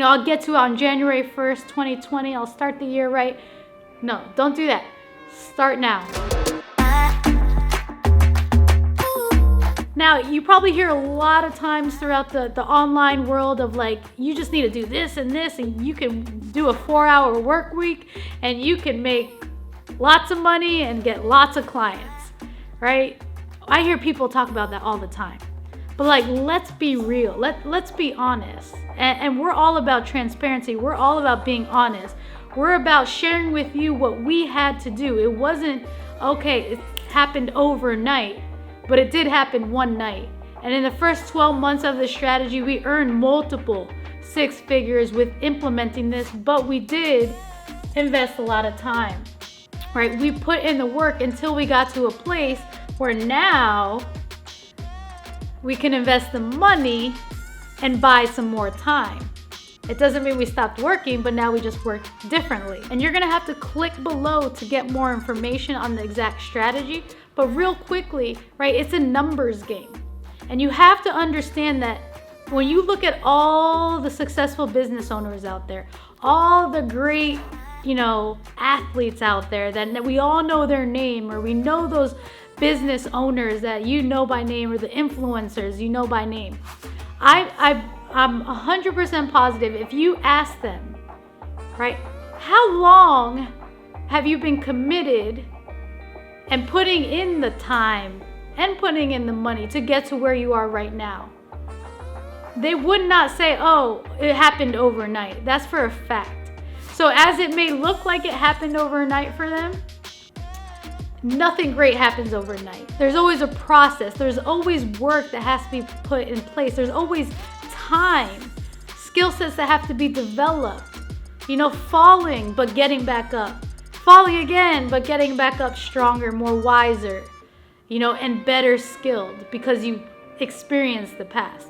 I'll get to it on January 1st, 2020. I'll start the year right. No, don't do that. Start now. Now, you probably hear a lot of times throughout the online world of like, you just need to do this, and you can do a 4-hour work week, and you can make lots of money and get lots of clients, right? I hear people talk about that all the time. But like, let's be real. Let's be honest. And we're all about transparency. We're all about being honest. We're about sharing with you what we had to do. It wasn't, okay, it happened overnight, but it did happen one night. And in the first 12 months of the strategy, we earned multiple 6 figures with implementing this, but we did invest a lot of time, right? We put in the work until we got to a place where now we can invest the money and buy some more time. It doesn't mean we stopped working, but now we just work differently. And you're gonna have to click below to get more information on the exact strategy. But real quickly, right, it's a numbers game. And you have to understand that when you look at all the successful business owners out there, all the great, athletes out there that we all know their name, or we know those business owners that you know by name, or the influencers you know by name. I'm 100% positive if you ask them, right, how long have you been committed and putting in the time and putting in the money to get to where you are right now? They would not say, oh, it happened overnight. That's for a fact. So as it may look like it happened overnight for them, nothing great happens overnight. There's always a process. There's always work that has to be put in place. There's always time, skill sets that have to be developed. Falling, but getting back up. Falling again, but getting back up stronger, more wiser, and better skilled because you experienced the past.